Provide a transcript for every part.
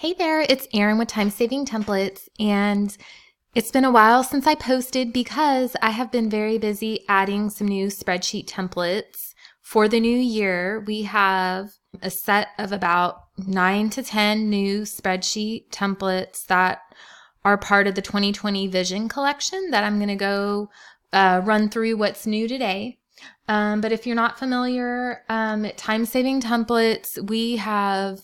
Hey there, it's Erin with Time Saving Templates, and it's been a while since I posted because I have been very busy adding some new spreadsheet templates. For the new year, we have a set of about 9 to 10 new spreadsheet templates that are part of the 2020 Vision collection that I'm going to go run through what's new today. But if you're not familiar, at Time Saving Templates, we have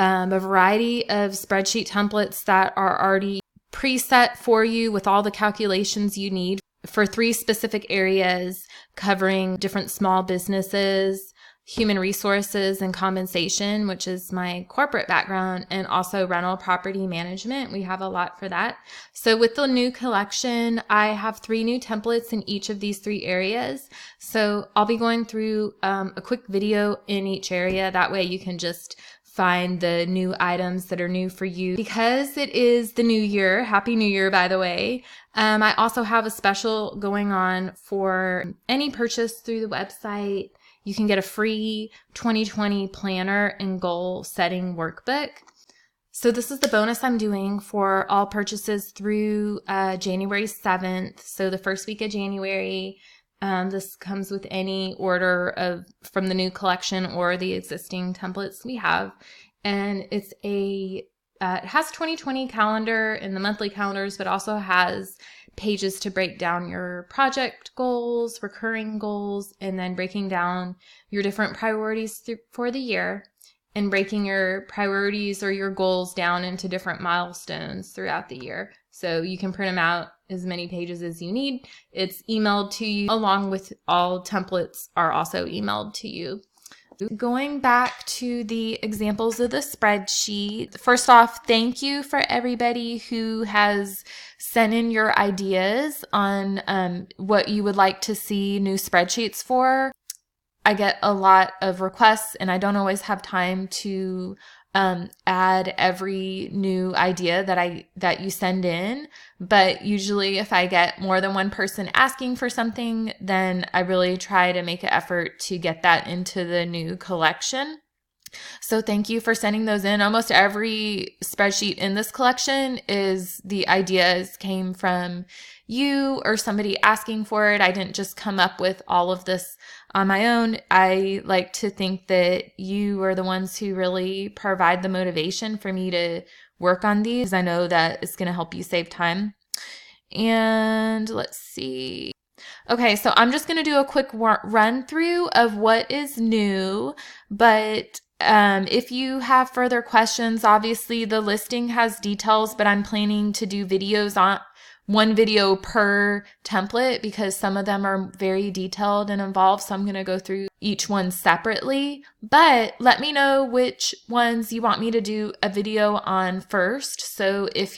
a variety of spreadsheet templates that are already preset for you with all the calculations you need for 3 specific areas covering different small businesses, human resources, and compensation, which is my corporate background, and also rental property management. We have a lot for that. So with the new collection, I have 3 new templates in each of these 3 areas. So I'll be going through a quick video in each area. That way you can just find the new items that are new for you. Because it is the new year, Happy New Year, by the way, I also have a special going on for any purchase through the website. You can get a free 2020 planner and goal setting workbook. So this is the bonus I'm doing for all purchases through January 7th. So the first week of January. This comes with any order from the new collection or the existing templates we have. And it's it has 2020 calendar and the monthly calendars, but also has pages to break down your project goals, recurring goals, and then breaking down your different priorities for the year and breaking your priorities or your goals down into different milestones throughout the year. So you can print them out as many pages as you need. It's emailed to you along with all templates are also emailed to you. Going back to the examples of the spreadsheet, first off, thank you for everybody who has sent in your ideas on what you would like to see new spreadsheets for. I get a lot of requests and I don't always have time to add every new idea that you send in. But usually if I get more than one person asking for something, then I really try to make an effort to get that into the new collection. So thank you for sending those in. Almost every spreadsheet in this collection is the ideas came from you or somebody asking for it. I didn't just come up with all of this on my own. I like to think that you are the ones who really provide the motivation for me to work on these. I know that it's going to help you save time. And let's see. Okay, so I'm just going to do a quick run through of what is new, but if you have further questions, obviously the listing has details, but I'm planning to do videos on one video per template because some of them are very detailed and involved. So I'm going to go through each one separately, but let me know which ones you want me to do a video on first. So if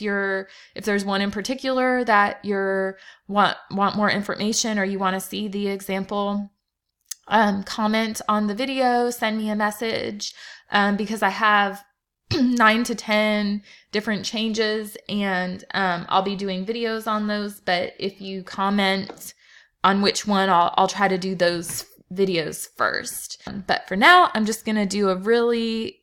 there's one in particular that you want more information or you want to see the example, comment on the video, send me a message, because I have 9 to 10 different changes and I'll be doing videos on those. But if you comment on which one, I'll try to do those videos first. But for now, I'm just going to do a really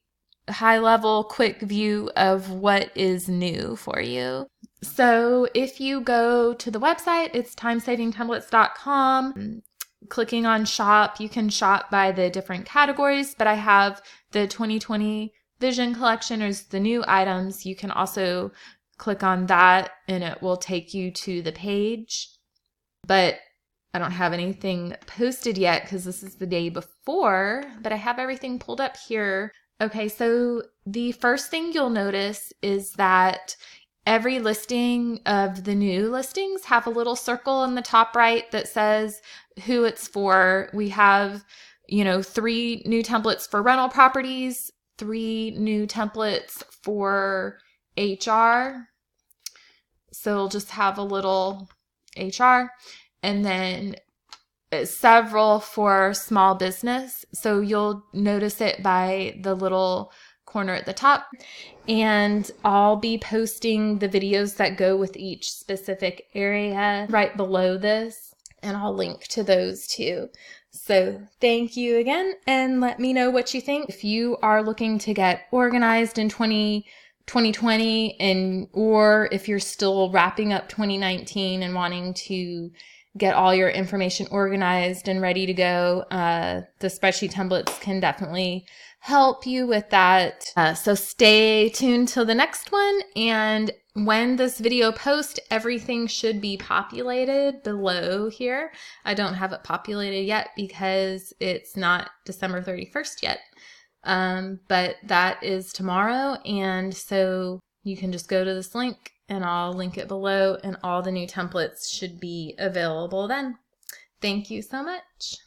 high level quick view of what is new for you. So if you go to the website, it's timesavingtemplates.com. Clicking on shop, you can shop by the different categories, but I have the 2020 Vision collection as the new items. You can also click on that and it will take you to the page, but I don't have anything posted yet because this is the day before, but I have everything pulled up here. Okay, so the first thing you'll notice is that every listing of the new listings have a little circle in the top right that says who it's for. We have, 3 new templates for rental properties, 3 new templates for HR. So we'll just have a little HR and then several for small business. So you'll notice it by the little corner at the top. And I'll be posting the videos that go with each specific area right below this. And I'll link to those too. So thank you again and let me know what you think. If you are looking to get organized in 2020, 2020, and or if you're still wrapping up 2019 and wanting to get all your information organized and ready to go, the spreadsheet templates can definitely help you with that. So stay tuned till the next one, and when this video posts, everything should be populated below here. I don't have it populated yet because it's not December 31st yet, but that is tomorrow, and so you can just go to this link and I'll link it below, and all the new templates should be available then. Thank you so much.